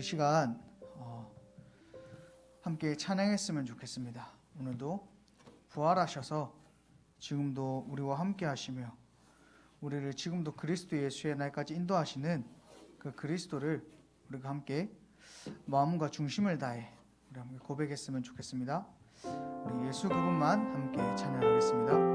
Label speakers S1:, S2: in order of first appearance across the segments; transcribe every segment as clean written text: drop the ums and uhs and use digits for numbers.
S1: 우리 시간 함께 찬양했으면 좋겠습니다. 오늘도 부활하셔서 지금도 우리와 함께 하시며 우리를 지금도 그리스도 예수의 날까지 인도하시는 그 그리스도를 우리가 함께 마음과 중심을 다해 우리 함께 고백했으면 좋겠습니다. 우리 예수 그분만 함께 찬양하겠습니다.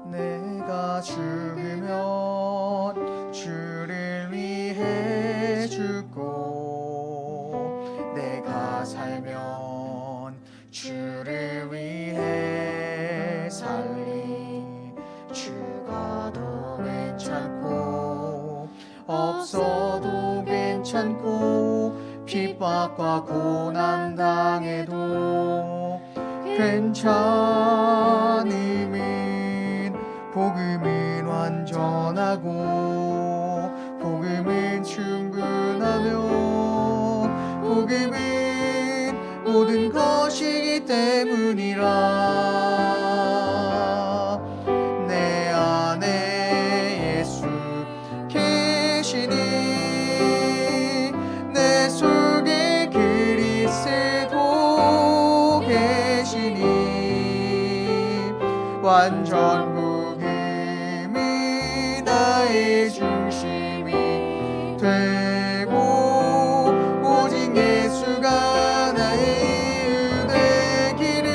S1: 내가 죽으면 주를 위해 죽고 내가 살면 주를 위해 살리 죽어도 괜찮고 없어도 괜찮고 핍박과 고난 당해도 괜찮음은 복음은 완전하고 복음은 충분하며 복음은 모든 것이기 때문이라. 내 안에 예수 계시니 내 속에 그리스도 계시니 완전 복음이 나의 중심이 되고 오직 예수가 나의 되기를.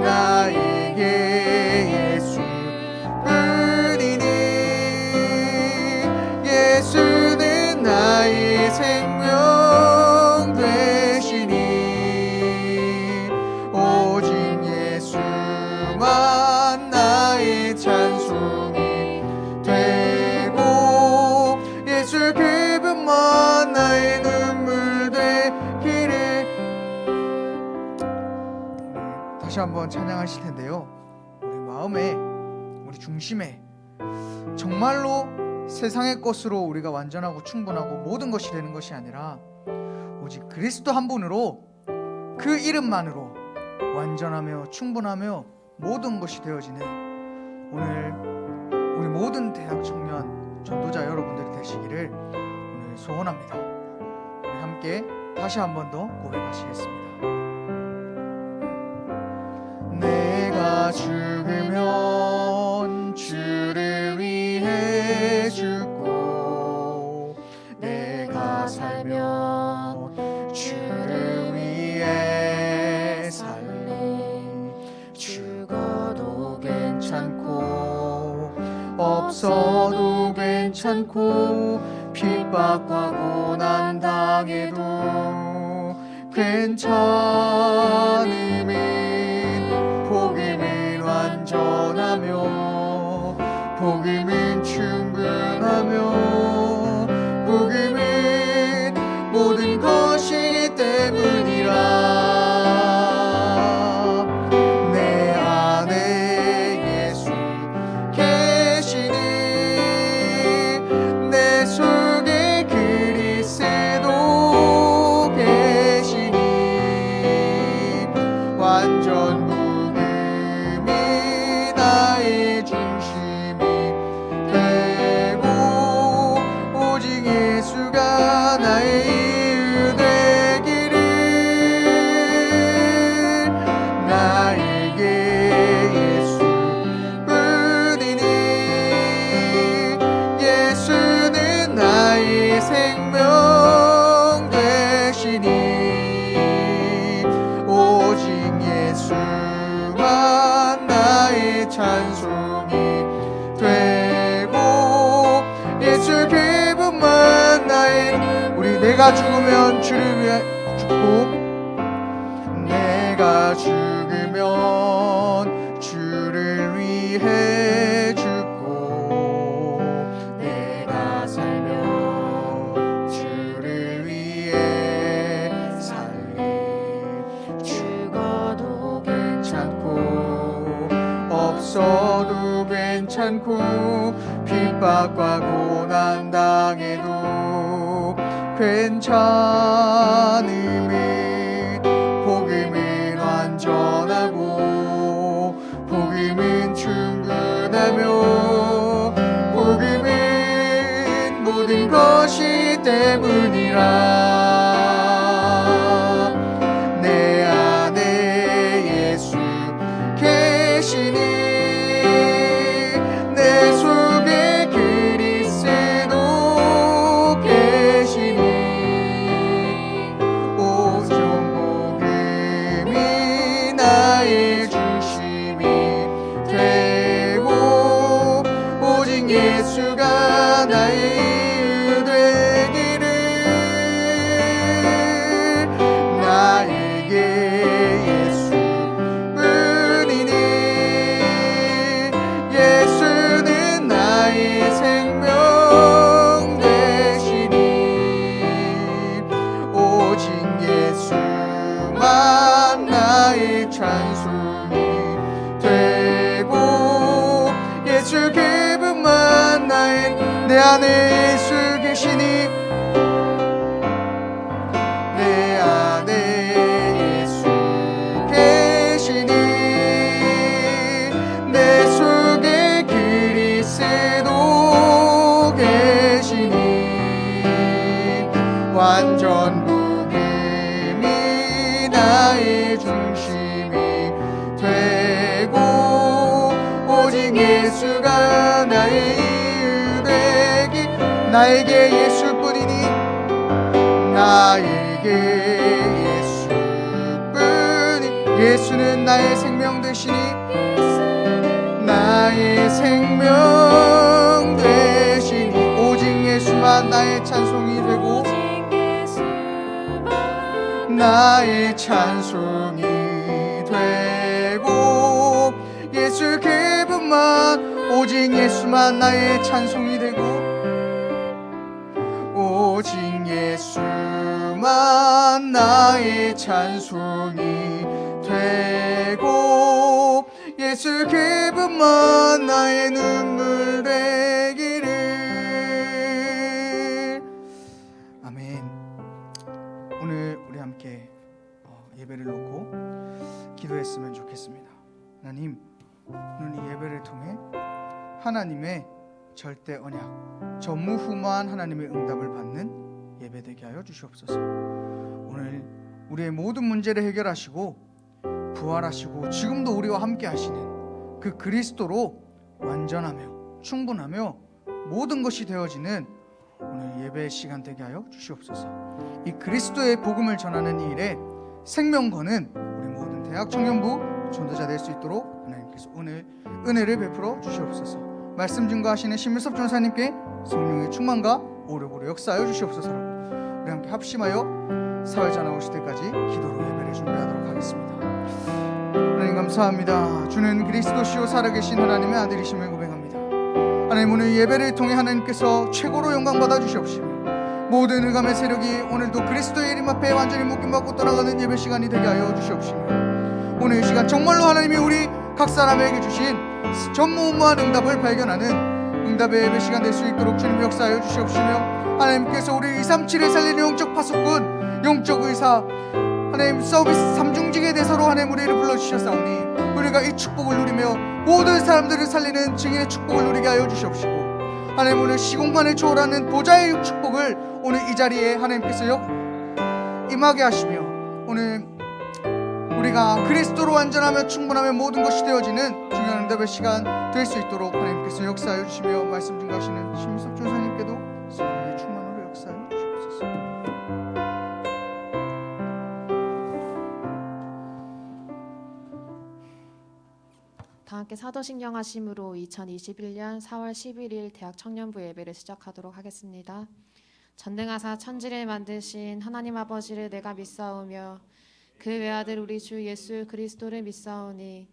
S1: 나에게 예수뿐이니 예수는 나의 생명 되시니 오직 예수만 나의 찬송이 되고 예수 그분만 나의 눈물 되기를. 다시 한번 찬양하실 텐데요, 우리 마음에 우리 중심에 정말로 세상의 것으로 우리가 완전하고 충분하고 모든 것이 되는 것이 아니라 오직 그리스도 한 분으로 그 이름만으로 완전하며 충분하며 모든 것이 되어지는 오늘 우리 모든 대학 청년 전도자 여러분들이 되시기를 오늘 소원합니다. 우리 함께 다시 한 번 더 고백하시겠습니다. 내가 죽으면 주를 위해 죽고 내가 살면 주를 위해 살리 죽어도 괜찮고 없어도 괜찮고 핍박과 고난 당해도 괜찮음은 복음은 완전하며 복음은 충분하며 복음은 모든 것이기 때문이라. 내 안에 예수 계시니 내 속에 그리스도 계시니 완전 복음이 나의 중심이 되고 오직 예수가 나의 이유 되기를. 나에게 예수뿐이니 예수는 나의 생명 되시니 오직 예수만 나의 찬송이 되고 예수 그분만 나의. 우리 내가 죽으면 주를 위해 죽고 내가 죽으면 주를 위해 죽고 내가 살면 주를 위해 살리 죽어도 괜찮고 없어도 괜찮고 핍박과 고난 당해도 괜찮음은 복음은 모든 것이 때문이라. 내 안에 예수 계시니 내 속에 그리스도 계시니 오직 복음이 나의 중심이 되고 오직 예수가 나의 이유 되기를. 나에게 예수뿐이니 예수는 나의 생명 되시니 오직 예수만 나의 찬송이 되고 예수 그분만 내 안에 예수 계시니 내 안에 예수 계시니 내 속에 그리스도 계시니 완전 복음이 나의 중심이 되고 오직 예수가 나의 이유 되기. 나에게 예수뿐이니 나에게 예수뿐이 예수는 나의 생명 되시니 나의 생명 되시니 오직 예수만 나의 찬송이 되고 나의 찬송이 되고 예수 그분만 오직 예수만 나의 찬송이 되고 오직 예수만 나의 찬송이 되고 예수 그분만 나의 눈물 되기를. 아멘. 오늘 우리 함께 예배를 놓고 기도했으면 좋겠습니다. 하나님, 오늘 이 예배를 통해 하나님의 절대 언약, 전무후무한 하나님의 응답을 받는 예배 되게 하여 주시옵소서. 오늘 우리의 모든 문제를 해결하시고 부활하시고 지금도 우리와 함께 하시는 그 그리스도로 완전하며 충분하며 모든 것이 되어지는 오늘 예배의 시간 되게 하여 주시옵소서. 이 그리스도의 복음을 전하는 이 일에 생명 거는 우리 모든 대학 청년부 전도자 될 수 있도록 하나님께서 오늘 은혜를 베풀어 주시옵소서. 말씀 증거하시는 신민섭 전사님께 성령의 충만과 오래오래 역사하여 주시옵소서라고 우리 함께 합심하여 사회자 나오실 때까지 기도로 예배를 준비하도록 하겠습니다. 하나님 감사합니다. 주는 그리스도시요 살아계신 하나님의 아들이심을 고백합니다. 하나님, 오늘 예배를 통해 하나님께서 최고로 영광 받아 주시옵시며 모든 흑암의 세력이 오늘도 그리스도의 이름 앞에 완전히 묶임받고 떠나가는 예배 시간이 되게 하여 주시옵시며 오늘 이 시간 정말로 하나님이 우리 각 사람에게 주신 전무후무한 응답을 발견하는 응답의 예배 시간 될 수 있도록 주님 역사하여 주시옵시며 하나님께서 우리 237에 살리는 영적 파수꾼, 영적 의사, 하나님 서비스 삼중직의 대사로 하나님 우리를 불러주셨사오니 우리가 이 축복을 누리며 모든 사람들을 살리는 증인의 축복을 누리게 하여 주시옵시고 하나님 오늘 시공간을 초월하는 보좌의 축복을 오늘 이 자리에 하나님께서 임하게 하시며 오늘 우리가 그리스도로 완전하며 충분하며 모든 것이 되어지는 중요한 응답의 시간 될 수 있도록 하나님께서 역사하여 주시며 말씀 증거하시는 신민섭 전사님께도 성령의 충만으로 역사하여 주시옵소서.
S2: 다 함께 사도신경 하심으로 2021년 4월 11일 대학 청년부 예배를 시작하도록 하겠습니다. 전능하사 천지를 만드신 하나님 아버지를 내가 믿사오며 그 외아들 우리 주 예수 그리스도를 믿사오니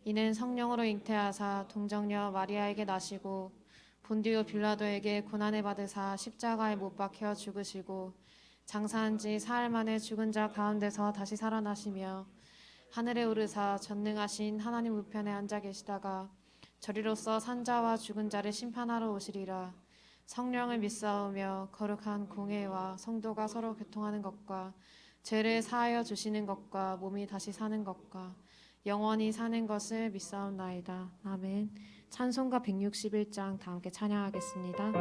S2: 이는 성령으로 잉태하사 동정녀 마리아에게 나시고 본디오 빌라도에게 고난을 받으사 십자가에 못 박혀 죽으시고 장사한 지 사흘 만에 죽은 자 가운데서 다시 살아나시며 하늘에 오르사 전능하신 하나님 우편에 앉아 계시다가 저리로서 산자와 죽은 자를 심판하러 오시리라. 성령을 믿사오며 거룩한 공회와 성도가 서로 교통하는 것과 죄를 사하여 주시는 것과 몸이 다시 사는 것과 영원히 사는 것을 믿사옵나이다. 아멘. 찬송가 161장 다 함께 찬양하겠습니다.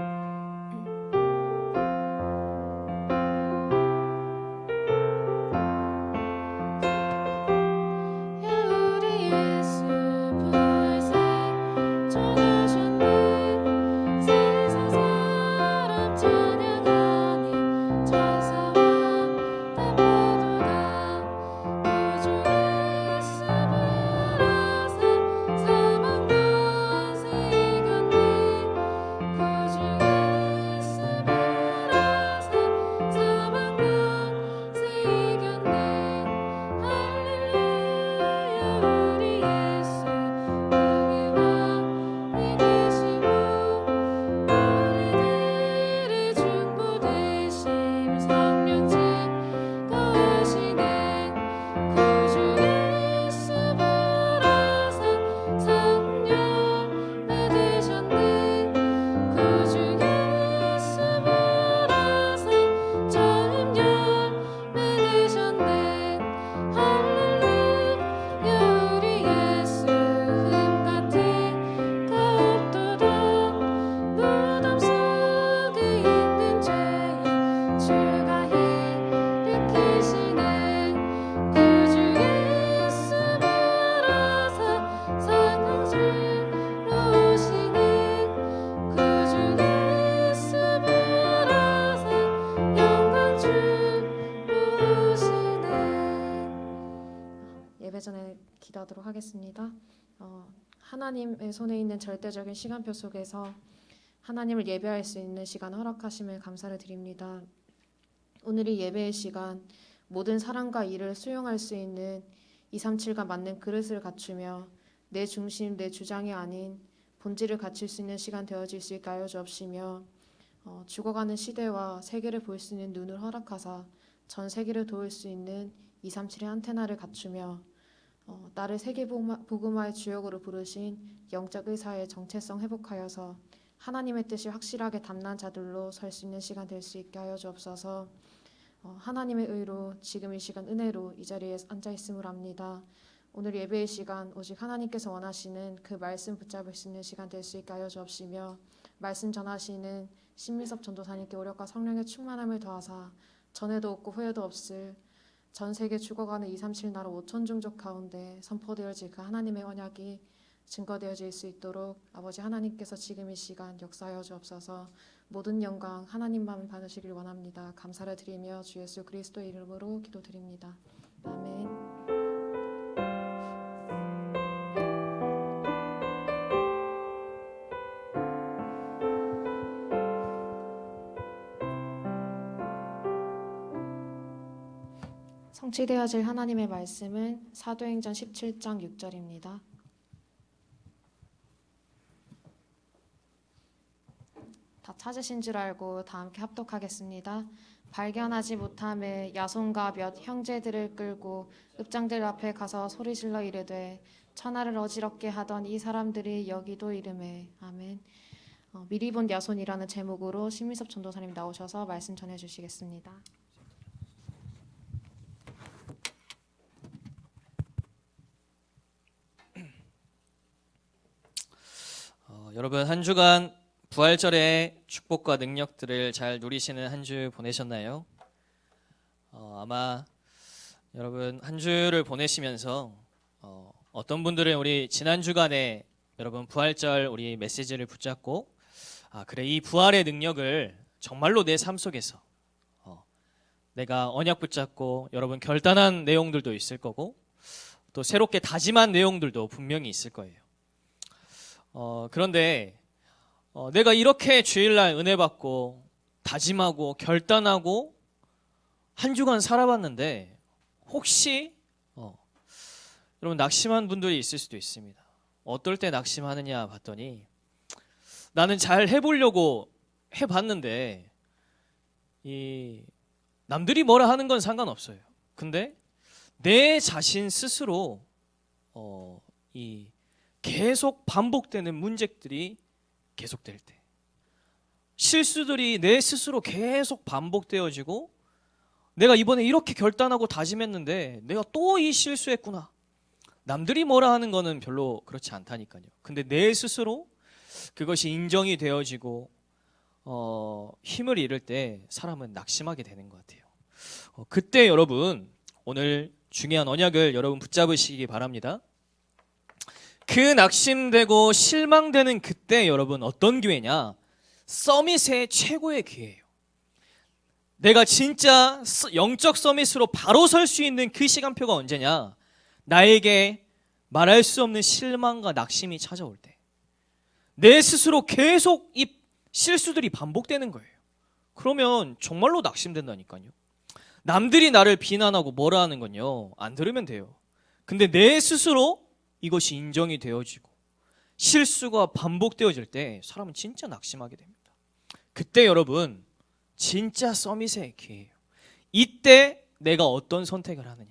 S2: 하나님의 손에 있는 절대적인 시간표 속에서 하나님을 예배할 수 있는 시간을 허락하심을 감사를 드립니다. 오늘 이 예배의 시간, 모든 사랑과 일을 수용할 수 있는 237과 맞는 그릇을 갖추며 내 중심, 내 주장이 아닌 본질을 갖출 수 있는 시간 되어질 수 있게 하여 주옵시며 죽어가는 시대와 세계를 볼 수 있는 눈을 허락하사 전 세계를 도울 수 있는 237의 안테나를 갖추며 나를 세계 복음화의 주역으로 부르신 영적 의사의 정체성 회복하여서 하나님의 뜻이 확실하게 담난 자들로 설 수 있는 시간 될 수 있게 하여 주옵소서. 하나님의 의로 지금 이 시간 은혜로 이 자리에 앉아 있음을 압니다. 오늘 예배의 시간 오직 하나님께서 원하시는 그 말씀 붙잡을 수 있는 시간 될 수 있게 하여 주옵시며 말씀 전하시는 신미섭 전도사님께 오력과 성령의 충만함을 더하사 전에도 없고 후에도 없을 전 세계 죽어가는 237 나라 5천 종족 가운데 선포되어질 그 하나님의 언약이 증거되어질 수 있도록 아버지 하나님께서 지금 이 시간 역사하여 주옵소서. 모든 영광 하나님만 받으시길 원합니다. 감사를 드리며 주 예수 그리스도의 이름으로 기도드립니다. 아멘. 성취되어질 하나님의 말씀은 사도행전 17장 6절입니다. 다 찾으신 줄 알고 다 함께 합독하겠습니다. 발견하지 못함에 야손과 몇 형제들을 끌고 읍장들 앞에 가서 소리질러 이르되 천하를 어지럽게 하던 이 사람들이 여기도 이르매. 아멘. 미리 본 야손이라는 제목으로 신미섭 전도사님 나오셔서 말씀 전해주시겠습니다.
S3: 여러분 한 주간 부활절의 축복과 능력들을 잘 누리시는 한 주 보내셨나요? 아마 여러분 한 주를 보내시면서 어떤 분들은 우리 지난 주간에 여러분 부활절 우리 메시지를 붙잡고 그래 이 부활의 능력을 정말로 내 삶 속에서 내가 언약 붙잡고 여러분 결단한 내용들도 있을 거고 또 새롭게 다짐한 내용들도 분명히 있을 거예요. 그런데 내가 이렇게 주일날 은혜 받고 다짐하고 결단하고 한 주간 살아봤는데 혹시 여러분 낙심한 분들이 있을 수도 있습니다. 어떨 때 낙심하느냐 봤더니 나는 잘 해보려고 해봤는데 이 남들이 뭐라 하는 건 상관없어요. 근데 내 자신 스스로 이 계속 반복되는 문제들이 계속될 때, 실수들이 내 스스로 계속 반복되어지고 내가 이번에 이렇게 결단하고 다짐했는데 내가 또 이 실수했구나. 남들이 뭐라 하는 거는 별로 그렇지 않다니까요. 근데 내 스스로 그것이 인정이 되어지고 힘을 잃을 때 사람은 낙심하게 되는 것 같아요. 그때 여러분 오늘 중요한 언약을 여러분 붙잡으시기 바랍니다. 그 낙심되고 실망되는 그때 여러분 어떤 기회냐? 서밋의 최고의 기회예요. 내가 진짜 영적 서밋으로 바로 설 수 있는 그 시간표가 언제냐? 나에게 말할 수 없는 실망과 낙심이 찾아올 때, 내 스스로 계속 이 실수들이 반복되는 거예요. 그러면 정말로 낙심된다니까요. 남들이 나를 비난하고 뭐라 하는 건요, 안 들으면 돼요. 근데 내 스스로 이것이 인정이 되어지고 실수가 반복되어질 때 사람은 진짜 낙심하게 됩니다. 그때 여러분 진짜 서밋의 기회예요. 이때 내가 어떤 선택을 하느냐,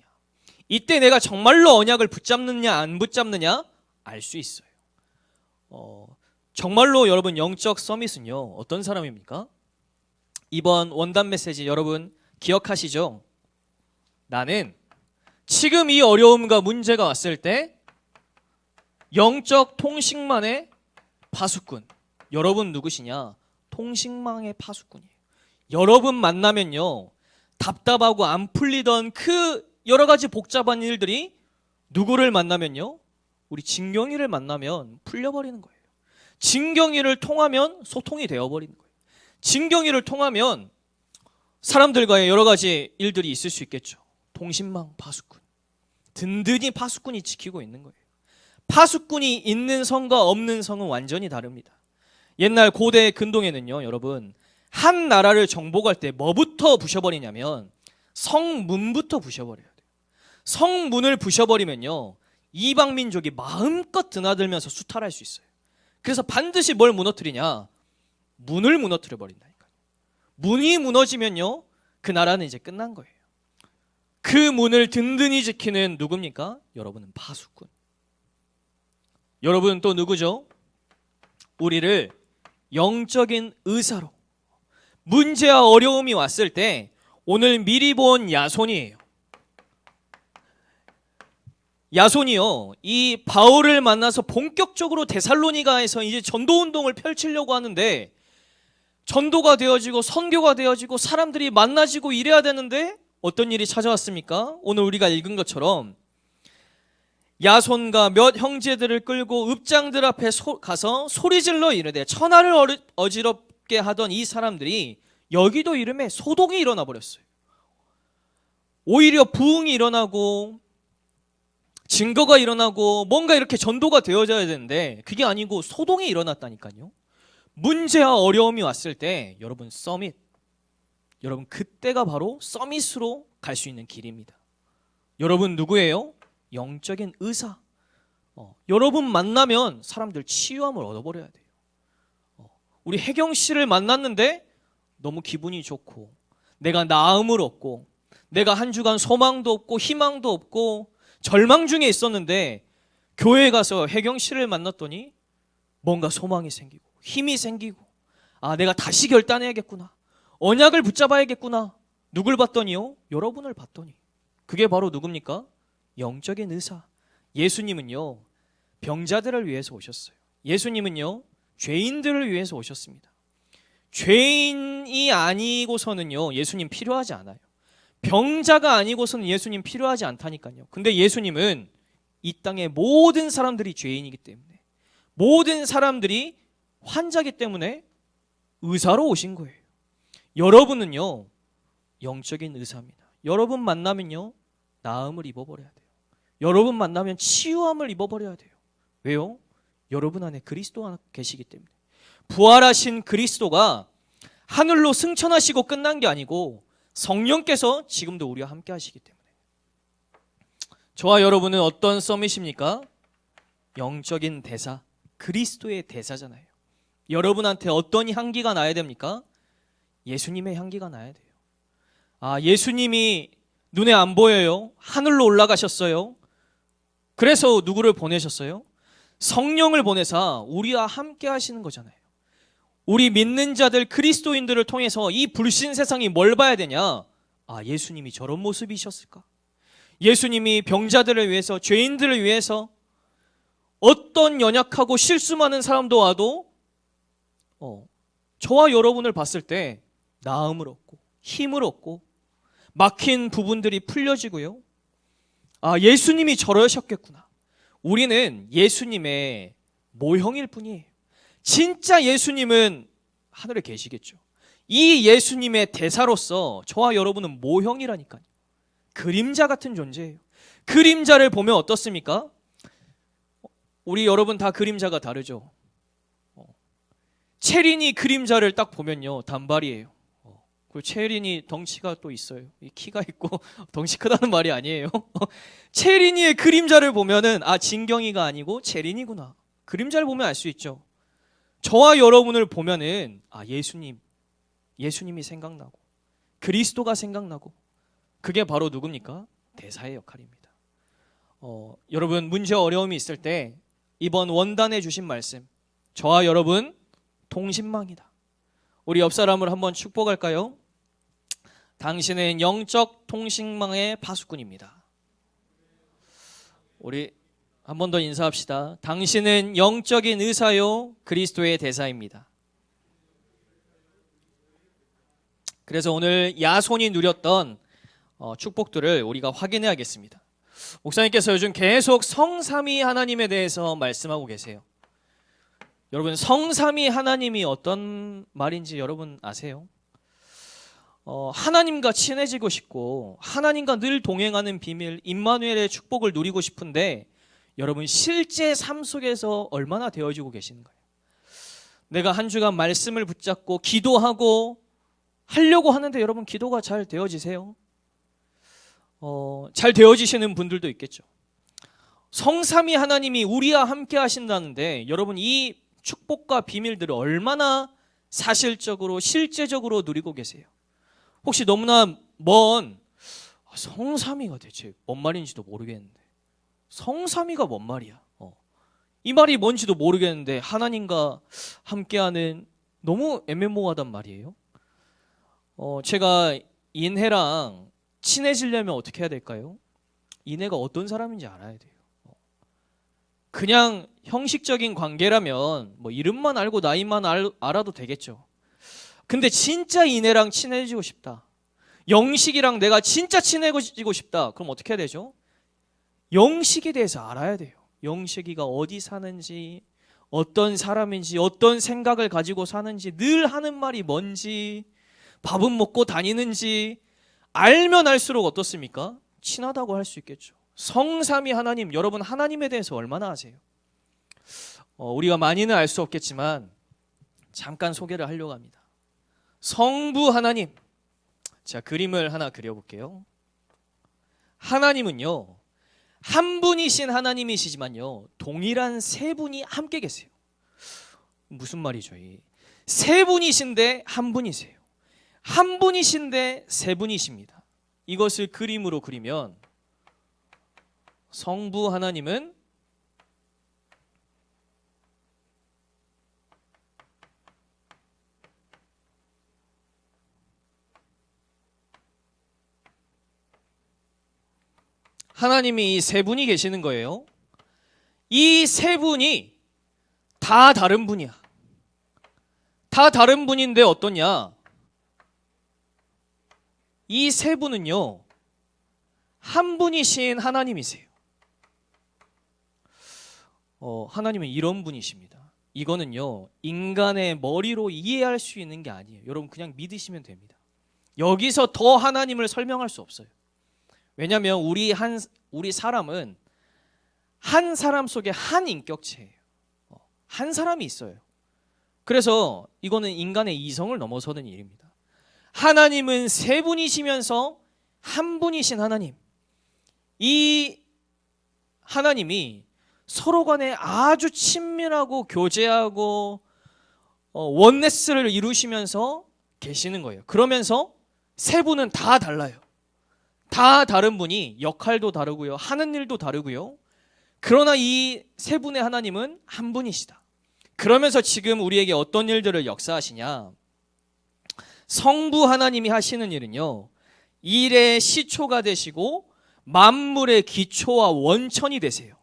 S3: 이때 내가 정말로 언약을 붙잡느냐 안 붙잡느냐 알 수 있어요. 정말로 여러분 영적 서밋은요 어떤 사람입니까? 이번 원단 메시지 여러분 기억하시죠? 나는 지금 이 어려움과 문제가 왔을 때 영적 통식망의 파수꾼. 여러분 누구시냐? 통식망의 파수꾼이에요. 여러분 만나면요 답답하고 안 풀리던 그 여러 가지 복잡한 일들이 누구를 만나면요, 우리 진경이를 만나면 풀려버리는 거예요. 진경이를 통하면 소통이 되어버리는 거예요. 진경이를 통하면 사람들과의 여러 가지 일들이 있을 수 있겠죠. 통신망 파수꾼, 든든히 파수꾼이 지키고 있는 거예요. 파수꾼이 있는 성과 없는 성은 완전히 다릅니다. 옛날 고대 근동에는요, 여러분, 한 나라를 정복할 때 뭐부터 부셔버리냐면 성문부터 부셔버려야 돼요. 성문을 부셔버리면요, 이방 민족이 마음껏 드나들면서 수탈할 수 있어요. 그래서 반드시 뭘 무너뜨리냐? 문을 무너뜨려 버린다니까요. 문이 무너지면요, 그 나라는 이제 끝난 거예요. 그 문을 든든히 지키는 누굽니까? 여러분은 파수꾼. 여러분 또 누구죠? 우리를 영적인 의사로, 문제와 어려움이 왔을 때 오늘 미리 본 야손이에요. 야손이요, 이 바울을 만나서 본격적으로 데살로니가에서 이제 전도운동을 펼치려고 하는데, 전도가 되어지고 선교가 되어지고 사람들이 만나지고 이래야 되는데 어떤 일이 찾아왔습니까? 오늘 우리가 읽은 것처럼 야손과 몇 형제들을 끌고 읍장들 앞에 가서 소리질러 이르되, 천하를 어지럽게 하던 이 사람들이 여기도 이름에 소동이 일어나 버렸어요. 오히려 부흥이 일어나고 증거가 일어나고 뭔가 이렇게 전도가 되어져야 되는데 그게 아니고 소동이 일어났다니까요. 문제와 어려움이 왔을 때 여러분 서밋, 여러분 그때가 바로 서밋으로 갈 수 있는 길입니다. 여러분 누구예요? 영적인 의사. 여러분 만나면 사람들 치유함을 얻어버려야 돼요. 우리 혜경 씨를 만났는데 너무 기분이 좋고 내가 나음을 얻고 내가 한 주간 소망도 없고 희망도 없고 절망 중에 있었는데 교회에 가서 혜경 씨를 만났더니 뭔가 소망이 생기고 힘이 생기고, 아, 내가 다시 결단해야겠구나, 언약을 붙잡아야겠구나. 누굴 봤더니요? 여러분을 봤더니. 그게 바로 누굽니까? 영적인 의사. 예수님은요, 병자들을 위해서 오셨어요. 예수님은요, 죄인들을 위해서 오셨습니다. 죄인이 아니고서는요, 예수님 필요하지 않아요. 병자가 아니고서는 예수님 필요하지 않다니까요. 근데 예수님은 이 땅의 모든 사람들이 죄인이기 때문에, 모든 사람들이 환자기 때문에 의사로 오신 거예요. 여러분은요, 영적인 의사입니다. 여러분 만나면요, 나음을 입어버려야 돼요. 여러분 만나면 치유함을 입어버려야 돼요. 왜요? 여러분 안에 그리스도가 계시기 때문에. 부활하신 그리스도가 하늘로 승천하시고 끝난 게 아니고 성령께서 지금도 우리와 함께 하시기 때문에. 저와 여러분은 어떤 서밋입니까? 영적인 대사, 그리스도의 대사잖아요. 여러분한테 어떤 향기가 나야 됩니까? 예수님의 향기가 나야 돼요. 아, 예수님이 눈에 안 보여요. 하늘로 올라가셨어요. 그래서 누구를 보내셨어요? 성령을 보내사 우리와 함께 하시는 거잖아요. 우리 믿는 자들, 그리스도인들을 통해서 이 불신 세상이 뭘 봐야 되냐? 아, 예수님이 저런 모습이셨을까? 예수님이 병자들을 위해서, 죄인들을 위해서, 어떤 연약하고 실수 많은 사람도 와도 저와 여러분을 봤을 때 나음을 얻고 힘을 얻고 막힌 부분들이 풀려지고요. 아, 예수님이 저러셨겠구나. 우리는 예수님의 모형일 뿐이에요. 진짜 예수님은 하늘에 계시겠죠. 이 예수님의 대사로서 저와 여러분은 모형이라니까요. 그림자 같은 존재예요. 그림자를 보면 어떻습니까? 우리 여러분 다 그림자가 다르죠. 체린이 그림자를 딱 보면요, 단발이에요. 그리고 체린이 덩치가 또 있어요. 키가 있고 덩치 크다는 말이 아니에요. 체린이의 그림자를 보면은 아, 진경이가 아니고 체린이구나. 그림자를 보면 알 수 있죠. 저와 여러분을 보면은 아, 예수님이 생각나고 그리스도가 생각나고, 그게 바로 누굽니까? 대사의 역할입니다. 여러분 문제와 어려움이 있을 때 이번 원단에 주신 말씀, 저와 여러분 통신망이다. 우리 옆 사람을 한번 축복할까요? 당신은 영적 통신망의 파수꾼입니다. 우리 한 번 더 인사합시다. 당신은 영적인 의사요, 그리스도의 대사입니다. 그래서 오늘 야손이 누렸던 축복들을 우리가 확인해야겠습니다. 목사님께서 요즘 계속 성삼위 하나님에 대해서 말씀하고 계세요. 여러분, 성삼위 하나님이 어떤 말인지 여러분 아세요? 하나님과 친해지고 싶고 하나님과 늘 동행하는 비밀 임마누엘의 축복을 누리고 싶은데 여러분 실제 삶 속에서 얼마나 되어지고 계신가요? 내가 한 주간 말씀을 붙잡고 기도하고 하려고 하는데 여러분 기도가 잘 되어지세요? 잘 되어지시는 분들도 있겠죠. 성삼위 하나님이 우리와 함께 하신다는데 여러분 이 축복과 비밀들을 얼마나 사실적으로 실제적으로 누리고 계세요? 혹시 너무나 먼 성삼위가 대체 뭔 말인지도 모르겠는데 성삼위가 뭔 말이야? 이 말이 뭔지도 모르겠는데 하나님과 함께하는 너무 애매모호하단 말이에요. 제가 인해랑 친해지려면 어떻게 해야 될까요? 인해가 어떤 사람인지 알아야 돼요. 그냥 형식적인 관계라면 뭐 이름만 알고 나이만 알아도 되겠죠. 근데 진짜 인해랑 친해지고 싶다. 영식이랑 내가 진짜 친해지고 싶다. 그럼 어떻게 해야 되죠? 영식에 대해서 알아야 돼요. 영식이가 어디 사는지, 어떤 사람인지, 어떤 생각을 가지고 사는지, 늘 하는 말이 뭔지, 밥은 먹고 다니는지 알면 알수록 어떻습니까? 친하다고 할 수 있겠죠. 성삼위 하나님, 여러분 하나님에 대해서 얼마나 아세요? 우리가 많이는 알 수 없겠지만 잠깐 소개를 하려고 합니다. 성부 하나님. 자, 그림을 하나 그려볼게요. 하나님은요, 한 분이신 하나님이시지만요, 동일한 세 분이 함께 계세요. 무슨 말이죠? 세 분이신데 한 분이세요. 한 분이신데 세 분이십니다. 이것을 그림으로 그리면 성부 하나님은 하나님이 이 세 분이 계시는 거예요. 이 세 분이 다 다른 분이야. 다 다른 분인데 어떠냐? 이 세 분은요, 한 분이신 하나님이세요. 하나님은 이런 분이십니다. 이거는요, 인간의 머리로 이해할 수 있는 게 아니에요. 여러분 그냥 믿으시면 됩니다. 여기서 더 하나님을 설명할 수 없어요. 왜냐하면 우리 사람은 한 사람 속에 한 인격체예요. 한 사람이 있어요. 그래서 이거는 인간의 이성을 넘어서는 일입니다. 하나님은 세 분이시면서 한 분이신 하나님. 이 하나님이 서로 간에 아주 친밀하고 교제하고 원네스를 이루시면서 계시는 거예요. 그러면서 세 분은 다 달라요. 다 다른 분이 역할도 다르고요. 하는 일도 다르고요. 그러나 이 세 분의 하나님은 한 분이시다. 그러면서 지금 우리에게 어떤 일들을 역사하시냐? 성부 하나님이 하시는 일은요, 일의 시초가 되시고 만물의 기초와 원천이 되세요.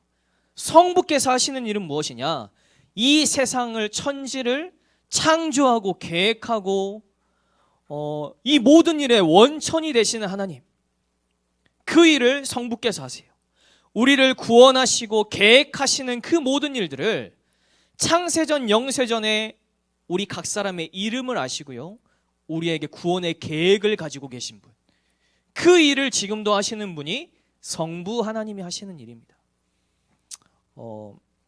S3: 성부께서 하시는 일은 무엇이냐? 이 세상을, 천지를 창조하고 계획하고 이 모든 일의 원천이 되시는 하나님, 그 일을 성부께서 하세요. 우리를 구원하시고 계획하시는 그 모든 일들을 창세전 영세전에 우리 각 사람의 이름을 아시고요, 우리에게 구원의 계획을 가지고 계신 분, 그 일을 지금도 하시는 분이 성부 하나님이 하시는 일입니다.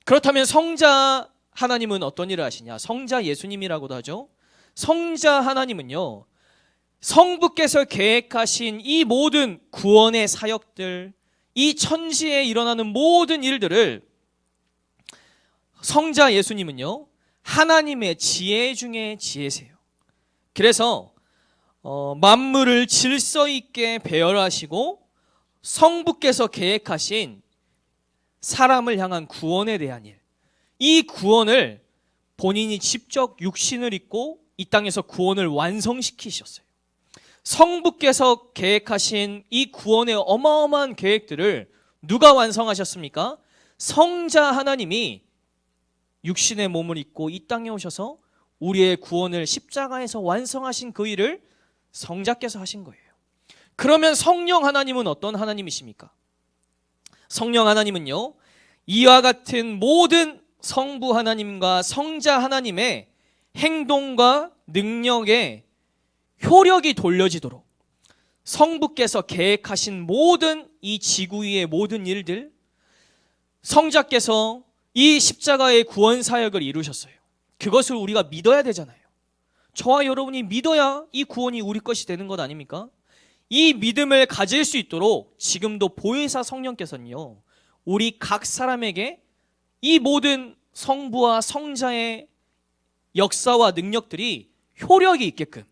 S3: 그렇다면 성자 하나님은 어떤 일을 하시냐? 성자 예수님이라고도 하죠. 성자 하나님은요, 성부께서 계획하신 이 모든 구원의 사역들, 이 천지에 일어나는 모든 일들을 성자 예수님은요, 하나님의 지혜 중에 지혜세요. 그래서 만물을 질서 있게 배열하시고 성부께서 계획하신 사람을 향한 구원에 대한 일, 이 구원을 본인이 직접 육신을 입고 이 땅에서 구원을 완성시키셨어요. 성부께서 계획하신 이 구원의 어마어마한 계획들을 누가 완성하셨습니까? 성자 하나님이 육신의 몸을 입고 이 땅에 오셔서 우리의 구원을 십자가에서 완성하신 그 일을 성자께서 하신 거예요. 그러면 성령 하나님은 어떤 하나님이십니까? 성령 하나님은요, 이와 같은 모든 성부 하나님과 성자 하나님의 행동과 능력에 효력이 돌려지도록 성부께서 계획하신 모든 이 지구 위의 모든 일들, 성자께서 이 십자가의 구원 사역을 이루셨어요. 그것을 우리가 믿어야 되잖아요. 저와 여러분이 믿어야 이 구원이 우리 것이 되는 것 아닙니까? 이 믿음을 가질 수 있도록 지금도 보혜사 성령께서는요, 우리 각 사람에게 이 모든 성부와 성자의 역사와 능력들이 효력이 있게끔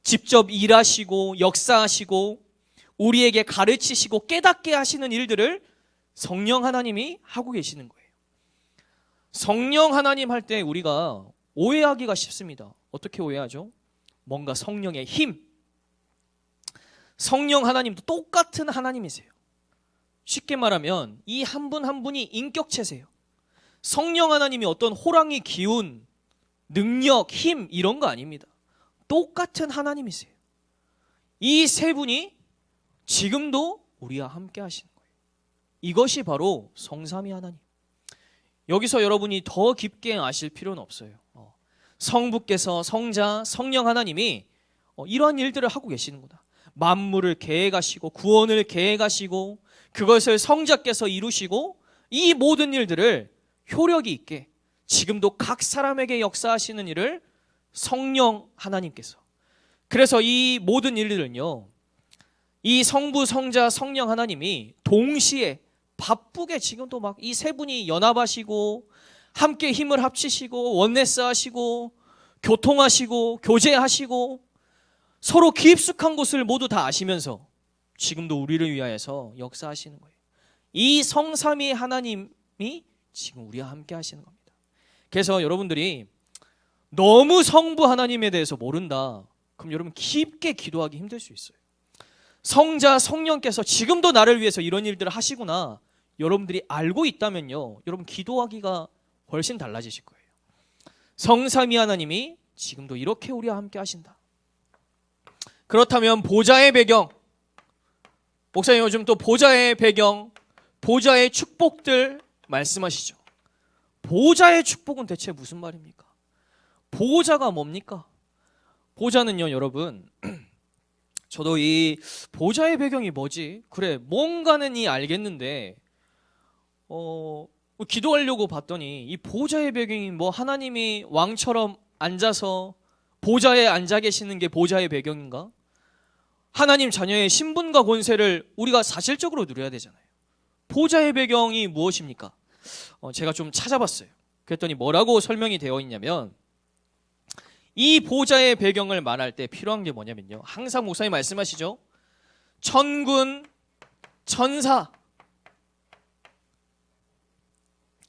S3: 직접 일하시고 역사하시고 우리에게 가르치시고 깨닫게 하시는 일들을 성령 하나님이 하고 계시는 거예요. 성령 하나님 할 때 우리가 오해하기가 쉽습니다. 어떻게 오해하죠? 뭔가 성령의 힘. 성령 하나님도 똑같은 하나님이세요. 쉽게 말하면 이 한 분 한 분이 인격체세요. 성령 하나님이 어떤 호랑이 기운, 능력, 힘 이런 거 아닙니다. 똑같은 하나님이세요. 이 세 분이 지금도 우리와 함께 하시는 거예요. 이것이 바로 성삼위 하나님. 여기서 여러분이 더 깊게 아실 필요는 없어요. 성부께서 성자, 성령 하나님이 이러한 일들을 하고 계시는구나. 만물을 계획하시고 구원을 계획하시고 그것을 성자께서 이루시고 이 모든 일들을 효력이 있게 지금도 각 사람에게 역사하시는 일을 성령 하나님께서. 그래서 이 모든 일들은요, 이 성부, 성자, 성령 하나님이 동시에 바쁘게 지금도 막 이 세 분이 연합하시고 함께 힘을 합치시고 원네스 하시고 교통하시고 교제하시고 서로 깊숙한 곳을 모두 다 아시면서 지금도 우리를 위하여서 역사하시는 거예요. 이 성삼위 하나님이 지금 우리와 함께 하시는 겁니다. 그래서 여러분들이 너무 성부 하나님에 대해서 모른다, 그럼 여러분 깊게 기도하기 힘들 수 있어요. 성자, 성령께서 지금도 나를 위해서 이런 일들을 하시구나 여러분들이 알고 있다면요, 여러분 기도하기가 훨씬 달라지실 거예요. 성삼위 하나님이 지금도 이렇게 우리와 함께 하신다. 그렇다면 보좌의 배경, 목사님 요즘 또 보좌의 배경, 보좌의 축복들 말씀하시죠. 보좌의 축복은 대체 무슨 말입니까? 보좌가 뭡니까? 보좌는요, 여러분, 저도 이 보좌의 배경이 뭐지? 그래, 뭔가는 알겠는데 기도하려고 봤더니 이 보좌의 배경이 뭐 하나님이 왕처럼 앉아서 보좌에 앉아 계시는 게 보좌의 배경인가? 하나님 자녀의 신분과 권세를 우리가 사실적으로 누려야 되잖아요. 보좌의 배경이 무엇입니까? 제가 좀 찾아봤어요. 그랬더니 뭐라고 설명이 되어 있냐면, 이 보좌의 배경을 말할 때 필요한 게 뭐냐면요, 항상 목사님 말씀하시죠. 천군, 천사,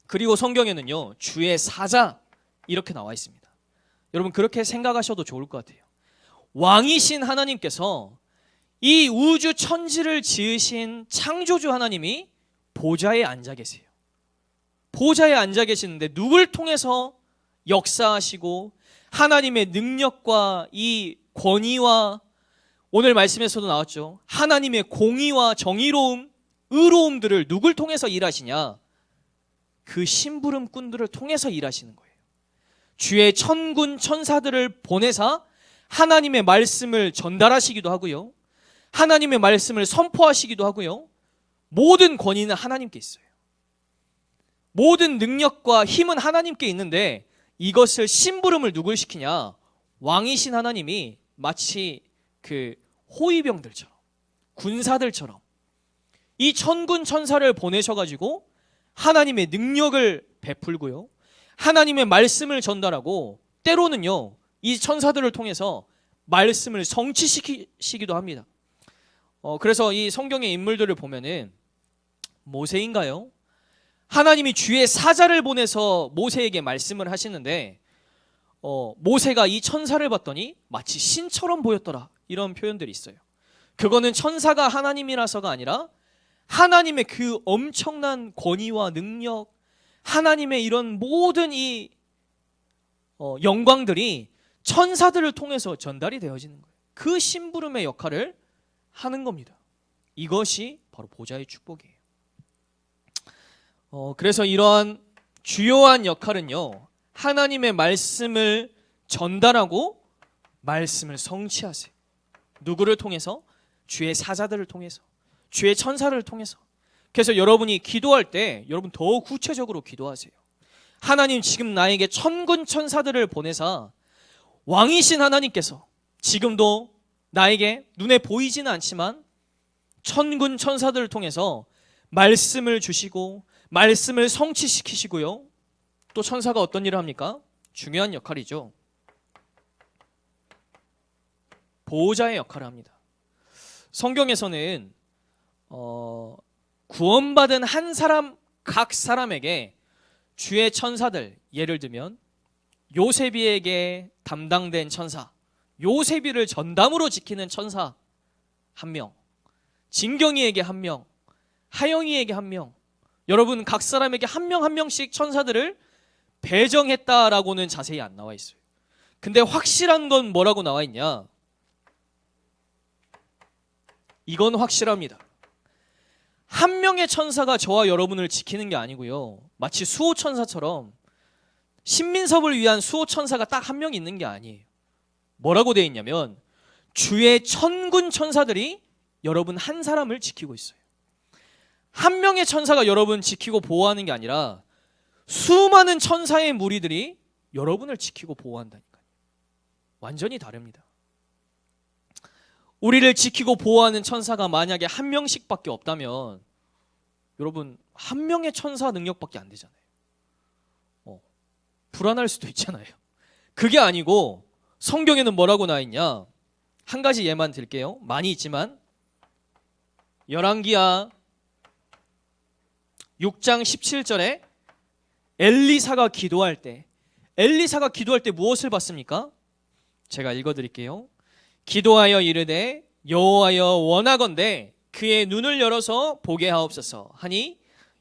S3: 그리고 성경에는요 주의 사자 이렇게 나와 있습니다. 여러분 그렇게 생각하셔도 좋을 것 같아요. 왕이신 하나님께서 이 우주 천지를 지으신 창조주 하나님이 보좌에 앉아 계세요. 보좌에 앉아 계시는데 누굴 통해서 역사하시고 하나님의 능력과 이 권위와, 오늘 말씀에서도 나왔죠, 하나님의 공의와 정의로움, 의로움들을 누굴 통해서 일하시냐? 그 심부름꾼들을 통해서 일하시는 거예요. 주의 천군 천사들을 보내사 하나님의 말씀을 전달하시기도 하고요, 하나님의 말씀을 선포하시기도 하고요, 모든 권위는 하나님께 있어요. 모든 능력과 힘은 하나님께 있는데 이것을 심부름을 누굴 시키냐? 왕이신 하나님이 마치 그 호위병들처럼, 군사들처럼 이 천군 천사를 보내셔가지고 하나님의 능력을 베풀고요, 하나님의 말씀을 전달하고, 때로는요 이 천사들을 통해서 말씀을 성취시키기도 합니다. 그래서 이 성경의 인물들을 보면은 모세인가요? 하나님이 주의 사자를 보내서 모세에게 말씀을 하시는데 모세가 이 천사를 봤더니 마치 신처럼 보였더라, 이런 표현들이 있어요. 그거는 천사가 하나님이라서가 아니라 하나님의 그 엄청난 권위와 능력, 하나님의 이런 모든 이 영광들이 천사들을 통해서 전달이 되어지는 거예요. 그 심부름의 역할을 하는 겁니다. 이것이 바로 보좌의 축복이에요. 그래서 이러한 주요한 역할은요, 하나님의 말씀을 전달하고 말씀을 성취하세요. 누구를 통해서? 주의 사자들을 통해서, 주의 천사를 통해서. 그래서 여러분이 기도할 때 여러분 더 구체적으로 기도하세요. 하나님 지금 나에게 천군 천사들을 보내사 왕이신 하나님께서 지금도 나에게 눈에 보이지는 않지만 천군 천사들을 통해서 말씀을 주시고 말씀을 성취시키시고요. 또 천사가 어떤 일을 합니까? 중요한 역할이죠. 보호자의 역할을 합니다. 성경에서는 구원받은 한 사람 각 사람에게 주의 천사들, 예를 들면 요세비에게 담당된 천사, 요세비를 전담으로 지키는 천사 한 명, 진경이에게 한 명, 하영이에게 한 명, 여러분 각 사람에게 한 명 한 명씩 천사들을 배정했다라고는 자세히 안 나와 있어요. 근데 확실한 건 뭐라고 나와 있냐? 이건 확실합니다. 한 명의 천사가 저와 여러분을 지키는 게 아니고요. 마치 수호천사처럼 신민섭을 위한 수호천사가 딱 한 명 있는 게 아니에요. 뭐라고 되어 있냐면 주의 천군 천사들이 여러분 한 사람을 지키고 있어요. 한 명의 천사가 여러분 지키고 보호하는 게 아니라 수많은 천사의 무리들이 여러분을 지키고 보호한다니까요. 완전히 다릅니다. 우리를 지키고 보호하는 천사가 만약에 한 명씩밖에 없다면 여러분 한 명의 천사 능력밖에 안 되잖아요. 불안할 수도 있잖아요. 그게 아니고 성경에는 뭐라고 나와 있냐? 한 가지 예만 들게요. 많이 있지만 열왕기하 6장 17절에 엘리사가 기도할 때 무엇을 봤습니까? 제가 읽어드릴게요. 기도하여 이르되 여호와여 원하건대 그의 눈을 열어서 보게 하옵소서 하니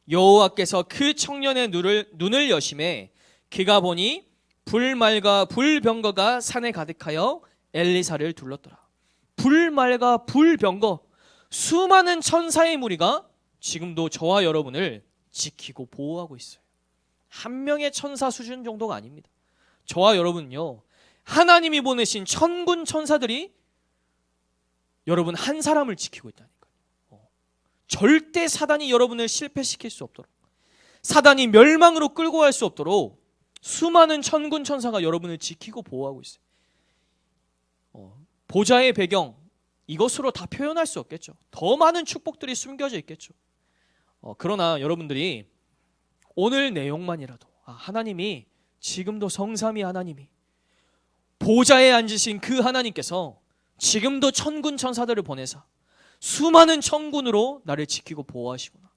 S3: 여호와께서 그 청년의 눈을 여심해 그가 보니 불말과 불병거가 산에 가득하여 엘리사를 둘렀더라. 불말과 불병거, 수많은 천사의 무리가 지금도 저와 여러분을 지키고 보호하고 있어요. 한 명의 천사 수준 정도가 아닙니다. 저와 여러분은요, 하나님이 보내신 천군 천사들이 여러분 한 사람을 지키고 있다니까요. 절대 사단이 여러분을 실패시킬 수 없도록, 사단이 멸망으로 끌고 갈 수 없도록 수많은 천군 천사가 여러분을 지키고 보호하고 있어요. 보좌의 배경, 이것으로 다 표현할 수 없겠죠. 더 많은 축복들이 숨겨져 있겠죠. 그러나 여러분들이 오늘 내용만이라도 하나님이 지금도 성삼위 하나님이 보좌에 앉으신 그 하나님께서 지금도 천군 천사들을 보내사 수많은 천군으로 나를 지키고 보호하시구나.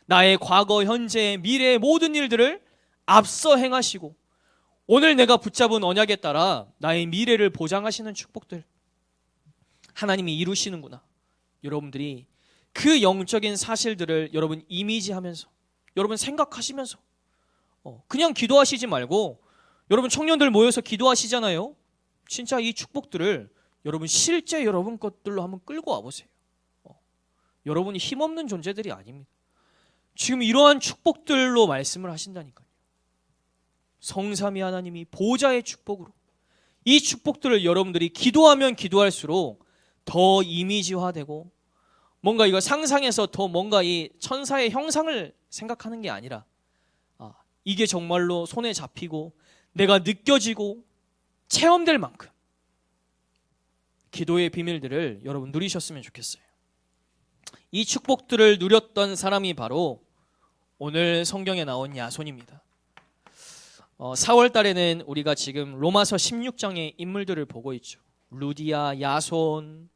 S3: 나의 과거, 현재, 미래의 모든 일들을 앞서 행하시고 오늘 내가 붙잡은 언약에 따라 나의 미래를 보장하시는 축복들 하나님이 이루시는구나. 여러분들이 그 영적인 사실들을 여러분 이미지하면서 여러분 생각하시면서 그냥 기도하시지 말고 여러분 청년들 모여서 기도하시잖아요. 진짜 이 축복들을 여러분 실제 여러분 것들로 한번 끌고 와보세요. 여러분이 힘없는 존재들이 아닙니다. 지금 이러한 축복들로 말씀을 하신다니까요. 성삼위 하나님이 보좌의 축복으로 이 축복들을 여러분들이 기도하면 기도할수록 더 이미지화되고 뭔가 이거 상상해서 더 뭔가 이 천사의 형상을 생각하는 게 아니라 이게 정말로 손에 잡히고 내가 느껴지고 체험될 만큼 기도의 비밀들을 여러분 누리셨으면 좋겠어요. 이 축복들을 누렸던 사람이 바로 오늘 성경에 나온 야손입니다. 4월 달에는 우리가 지금 로마서 16장의 인물들을 보고 있죠. 루디아, 야손,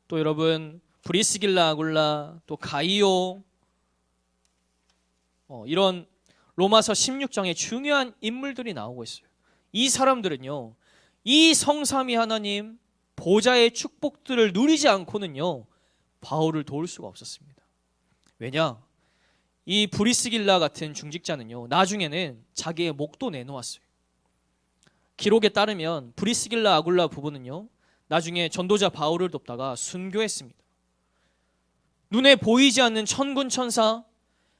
S3: 또 여러분 브리스길라, 아굴라, 또 가이오, 이런 로마서 16장의 중요한 인물들이 나오고 있어요. 이 사람들은요, 이 성삼위 하나님 보좌의 축복들을 누리지 않고는요 바울을 도울 수가 없었습니다. 왜냐? 이 브리스길라 같은 중직자는요 나중에는 자기의 목도 내놓았어요. 기록에 따르면 브리스길라 아굴라 부부는요 나중에 전도자 바울을 돕다가 순교했습니다. 눈에 보이지 않는 천군 천사,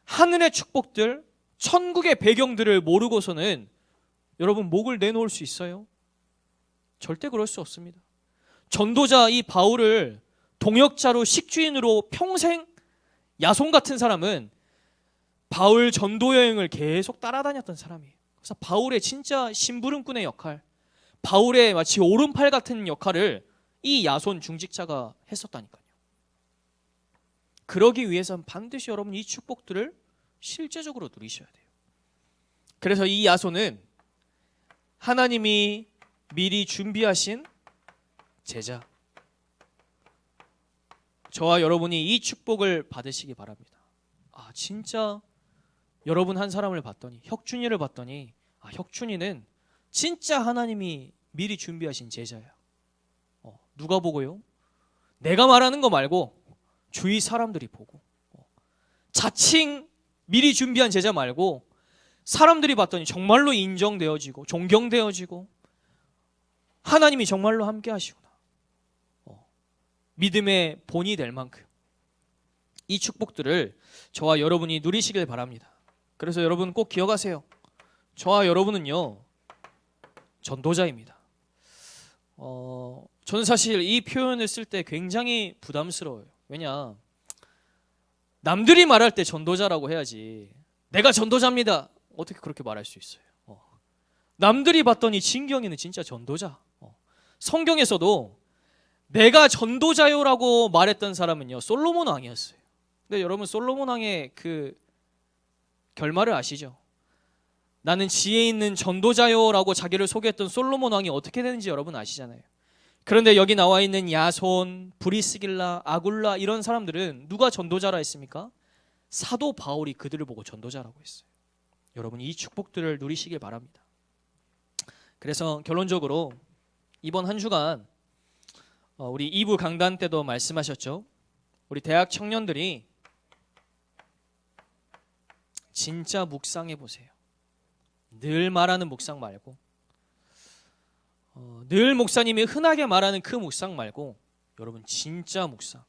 S3: 하늘의 축복들, 천국의 배경들을 모르고서는 여러분 목을 내놓을 수 있어요? 절대 그럴 수 없습니다. 전도자 이 바울을 동역자로 식주인으로 평생 야손 같은 사람은 바울 전도 여행을 계속 따라다녔던 사람이에요. 그래서 바울의 진짜 심부름꾼의 역할, 바울의 마치 오른팔 같은 역할을 이 야손 중직자가 했었다니까요. 그러기 위해서는 반드시 여러분 이 축복들을 실제적으로 누리셔야 돼요. 그래서 이 야손은 하나님이 미리 준비하신 제자, 저와 여러분이 이 축복을 받으시기 바랍니다. 아, 진짜 여러분 한 사람을 봤더니, 혁준이를 봤더니, 아, 혁준이는 진짜 하나님이 미리 준비하신 제자야. 누가 보고요? 내가 말하는 거 말고 주위 사람들이 보고, 자칭 미리 준비한 제자 말고 사람들이 봤더니 정말로 인정되어지고 존경되어지고 하나님이 정말로 함께 하시구나. 믿음의 본이 될 만큼 이 축복들을 저와 여러분이 누리시길 바랍니다. 그래서 여러분 꼭 기억하세요. 저와 여러분은요, 전도자입니다. 저는 사실 이 표현을 쓸 때 굉장히 부담스러워요. 왜냐, 남들이 말할 때 전도자라고 해야지, 내가 전도자입니다, 어떻게 그렇게 말할 수 있어요? 남들이 봤더니 진경이는 진짜 전도자. 성경에서도 내가 전도자요라고 말했던 사람은요, 솔로몬 왕이었어요. 근데 여러분, 솔로몬 왕의 그 결말을 아시죠? 나는 지혜 있는 전도자요라고 자기를 소개했던 솔로몬 왕이 어떻게 되는지 여러분 아시잖아요. 그런데 여기 나와 있는 야손, 브리스길라, 아굴라 이런 사람들은 누가 전도자라 했습니까? 사도 바울이 그들을 보고 전도자라고 했어요. 여러분, 이 축복들을 누리시길 바랍니다. 그래서 결론적으로 이번 한 주간 우리 2부 강단 때도 말씀하셨죠. 우리 대학 청년들이 진짜 묵상해 보세요. 늘 말하는 묵상 말고, 늘 목사님이 흔하게 말하는 그 묵상 말고, 여러분 진짜 묵상.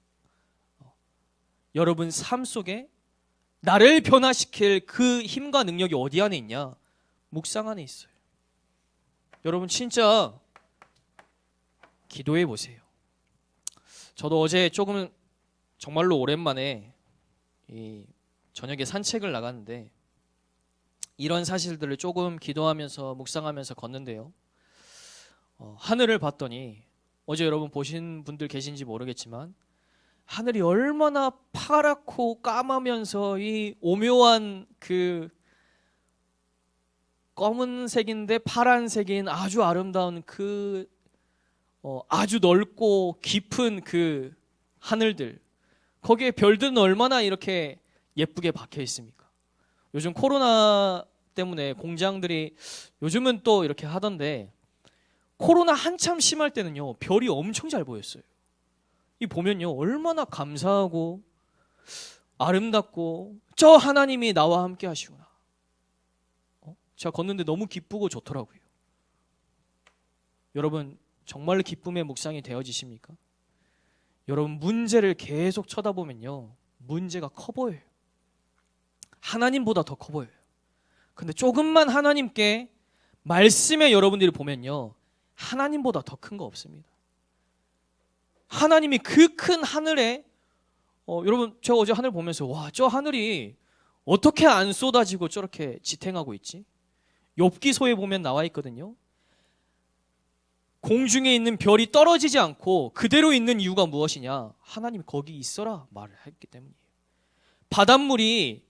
S3: 여러분 삶 속에 나를 변화시킬 그 힘과 능력이 어디 안에 있냐? 묵상 안에 있어요. 여러분 진짜 기도해 보세요. 저도 어제 조금 정말로 오랜만에 이 저녁에 산책을 나갔는데 이런 사실들을 조금 기도하면서 묵상하면서 걷는데요. 하늘을 봤더니, 어제 여러분 보신 분들 계신지 모르겠지만 하늘이 얼마나 파랗고 까마면서 이 오묘한 그 검은색인데 파란색인 아주 아름다운 그 아주 넓고 깊은 그 하늘들, 거기에 별들은 얼마나 이렇게 예쁘게 박혀 있습니까? 요즘 코로나 때문에 공장들이 요즘은 또 이렇게 하던데, 코로나 한참 심할 때는요, 별이 엄청 잘 보였어요. 이 보면요, 얼마나 감사하고 아름답고 저 하나님이 나와 함께 하시구나. 제가 걷는데 너무 기쁘고 좋더라고요. 여러분 정말로 기쁨의 묵상이 되어지십니까? 여러분 문제를 계속 쳐다보면요, 문제가 커 보여요. 하나님보다 더 커 보여요. 근데 조금만 하나님께 말씀에 여러분들이 보면요, 하나님보다 더 큰 거 없습니다. 하나님이 그 큰 하늘에 여러분, 제가 어제 하늘 보면서 와, 저 하늘이 어떻게 안 쏟아지고 저렇게 지탱하고 있지? 욥기서에 보면 나와 있거든요. 공중에 있는 별이 떨어지지 않고 그대로 있는 이유가 무엇이냐? 하나님이 거기 있어라 말을 했기 때문이에요. 바닷물이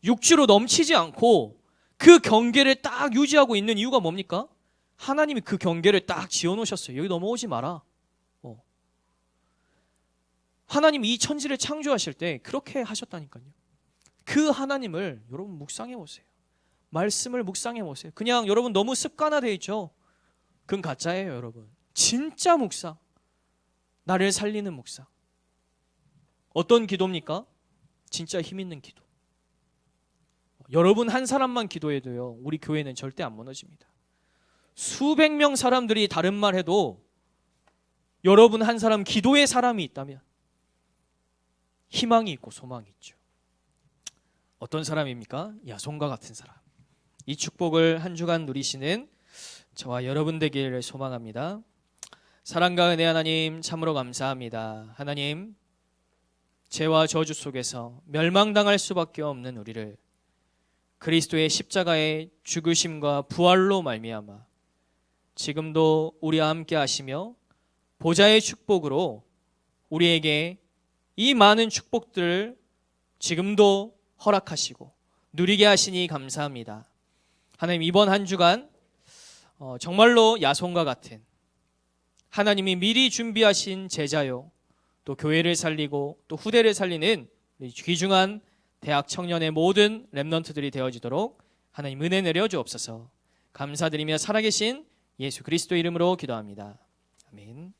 S3: 육지로 넘치지 않고 그 경계를 딱 유지하고 있는 이유가 뭡니까? 하나님이 그 경계를 딱 지어놓으셨어요. 여기 넘어오지 마라. 하나님이 이 천지를 창조하실 때 그렇게 하셨다니까요. 그 하나님을 여러분 묵상해 보세요. 말씀을 묵상해 보세요. 그냥 여러분 너무 습관화되어 있죠. 그건 가짜예요. 여러분 진짜 묵상, 나를 살리는 묵상. 어떤 기도입니까? 진짜 힘 있는 기도. 여러분 한 사람만 기도해도요, 우리 교회는 절대 안 무너집니다. 수백 명 사람들이 다른 말 해도 여러분 한 사람, 기도의 사람이 있다면 희망이 있고 소망이 있죠. 어떤 사람입니까? 야손과 같은 사람. 이 축복을 한 주간 누리시는 저와 여러분 되기를 소망합니다. 사랑과 은혜 하나님, 참으로 감사합니다. 하나님, 죄와 저주 속에서 멸망당할 수밖에 없는 우리를 그리스도의 십자가의 죽으심과 부활로 말미암아 지금도 우리와 함께 하시며 보좌의 축복으로 우리에게 이 많은 축복들을 지금도 허락하시고 누리게 하시니 감사합니다. 하나님, 이번 한 주간 정말로 야손과 같은 하나님이 미리 준비하신 제자요, 또 교회를 살리고 또 후대를 살리는 귀중한 대학 청년의 모든 렘넌트들이 되어지도록 하나님 은혜 내려 주옵소서. 감사드리며 살아계신 예수 그리스도 이름으로 기도합니다. 아멘.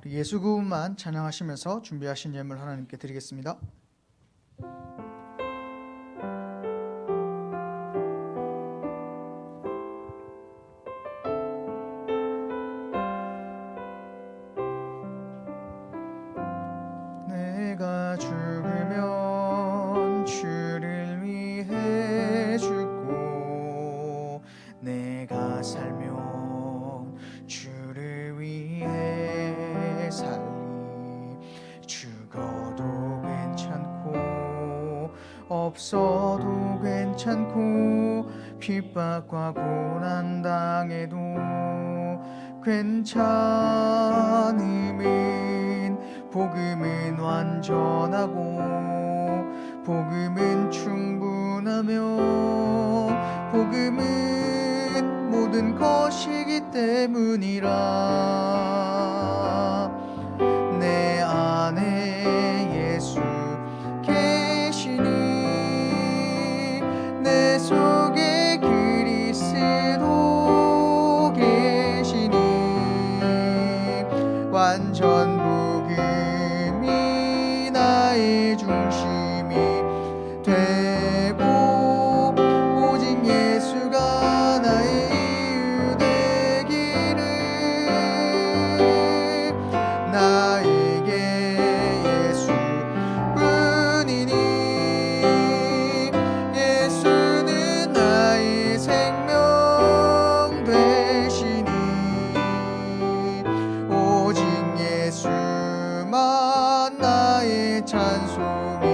S1: 예수 그분만 찬양하시면서 준비하신 예물 하나님께 드리겠습니다. 내가 죽으면 주를 위해 죽고 내가 살면 주를 위해 살리 죽어도 괜찮고 없어도 괜찮고 핍박과 고난 당해도 괜찮음은 복음은 완전하고 복음은 충분하며 복음은 모든 것이기 때문이라. 내 안에 예수 계시니 내 속에 그리스도 계시니 완전 복음이 나의 중심이 되고 오직 예수가 나의 이유 되기를. 나에게 예수뿐이니 예수는 나의 생명 되시니 오직 예수만 나의 찬송이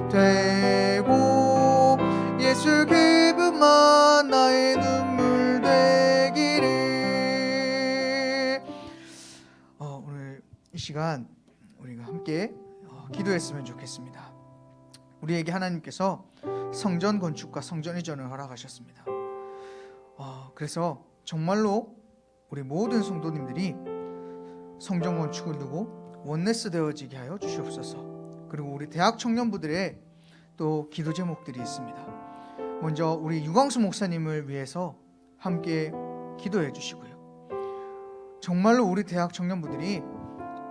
S1: 되고 예수 그분만 나의 눈물 되기를. 오늘 이 시간 우리가 함께 기도했으면 좋겠습니다. 우리에게 하나님께서 성전 건축과 성전 이전을 허락하셨습니다. 그래서 정말로 우리 모든 성도님들이 성전 건축을 두고 원네스 되어지게 하여 주시옵소서. 그리고 우리 대학 청년부들의 또 기도 제목들이 있습니다. 먼저 우리 유광수 목사님을 위해서 함께 기도해 주시고요. 정말로 우리 대학 청년부들이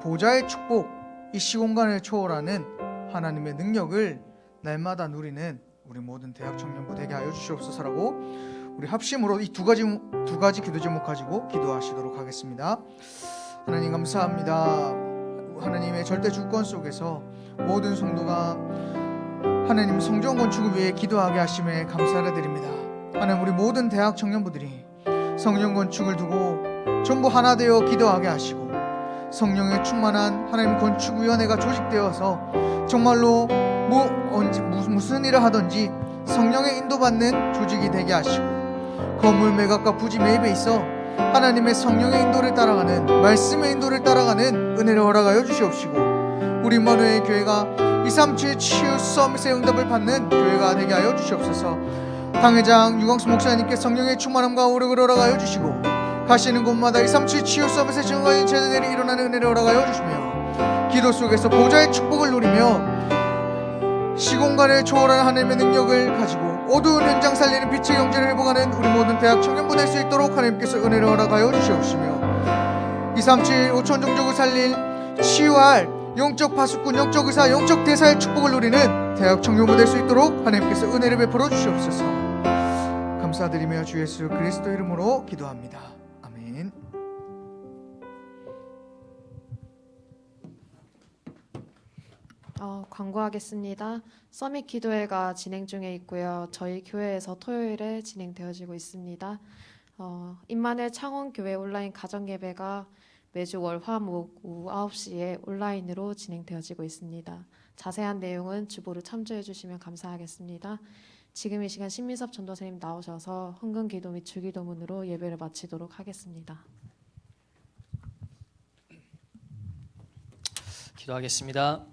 S1: 보좌의 축복, 이 시공간을 초월하는 하나님의 능력을 날마다 누리는 우리 모든 대학 청년부 되게 하여 주시옵소서라고 우리 합심으로 이 두 가지 기도 제목 가지고 기도하시도록 하겠습니다. 하나님 감사합니다. 하나님의 절대 주권 속에서 모든 성도가 하나님 성전 건축을 위해 기도하게 하심에 감사를 드립니다. 하나님, 우리 모든 대학 청년부들이 성전 건축을 두고 전부 하나 되어 기도하게 하시고 성령에 충만한 하나님 건축위원회가 조직되어서 정말로 무슨 일을 하든지 성령의 인도받는 조직이 되게 하시고 건물 매각과 부지 매입에 있어 하나님의 성령의 인도를 따라가는 말씀의 인도를 따라가는 은혜를 허락하여 주시옵시고 우리 임마누엘 교회가 237 치유 서밋의 응답을 받는 교회가 되게 하여 주시옵소서. 당회장 유광수 목사님께 성령의 충만함과 오력을 허락하여 주시고 가시는 곳마다 237 치유 서밋의 증거인 제자들이 일어나는 은혜를 허락하여 주시며 기도 속에서 보좌의 축복을 누리며 시공간을 초월하는 하나님의 능력을 가지고 어두운 현장 살리는 빛의 경제를 회복하는 우리 모든 대학 청년부 될 수 있도록 하나님께서 은혜를 허락하여 주시옵시며 237 5천 종족을 살릴 치유할 영적 파수꾼, 영적 의사, 영적 대사의 축복을 누리는 대학 청년부 될 수 있도록 하나님께서 은혜를 베풀어 주시옵소서. 감사드리며 주 예수 그리스도 이름으로 기도합니다. 아멘.
S2: 광고하겠습니다. 서밋 기도회가 진행 중에 있고요. 저희 교회에서 토요일에 진행되어지고 있습니다. 임마누엘 창원교회 온라인 가정예배가 매주 월, 화, 목 오후 9시에 온라인으로 진행되어지고 있습니다. 자세한 내용은 주보를 참조해 주시면 감사하겠습니다. 지금 이 시간 신민섭 전도사님 나오셔서 헌금 기도 및 주기도문으로 예배를 마치도록 하겠습니다.
S3: 기도하겠습니다.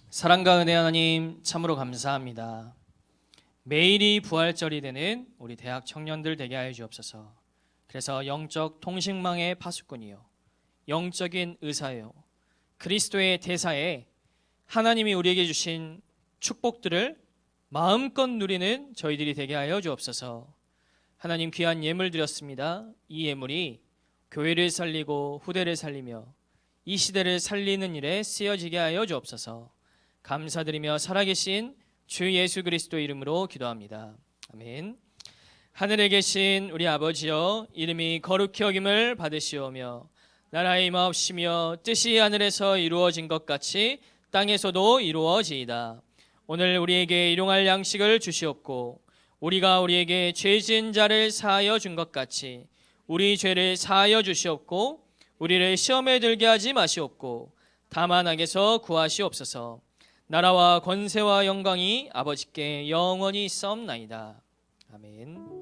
S3: 사랑과 은혜 하나님 참으로 감사합니다. 매일이 부활절이 되는 우리 대학 청년들 되게 하여 주옵소서. 그래서 영적 통식망의 파수꾼이요, 영적인 의사요, 그리스도의 대사에 하나님이 우리에게 주신 축복들을 마음껏 누리는 저희들이 되게 하여 주옵소서. 하나님 귀한 예물 드렸습니다. 이 예물이 교회를 살리고 후대를 살리며 이 시대를 살리는 일에 쓰여지게 하여 주옵소서. 감사드리며 살아계신 주 예수 그리스도 이름으로 기도합니다. 아멘. 하늘에 계신 우리 아버지여, 이름이 거룩히 여김을 받으시오며 나라의 임하옵시며 뜻이 하늘에서 이루어진 것 같이 땅에서도 이루어지이다. 오늘 우리에게 일용할 양식을 주시옵고 우리가 우리에게 죄 지은 자를 사하여 준 것 같이 우리 죄를 사하여 주시옵고 우리를 시험에 들게 하지 마시옵고 다만 악에서 구하시옵소서. 나라와 권세와 영광이 아버지께 영원히 있사옵나이다. 아멘.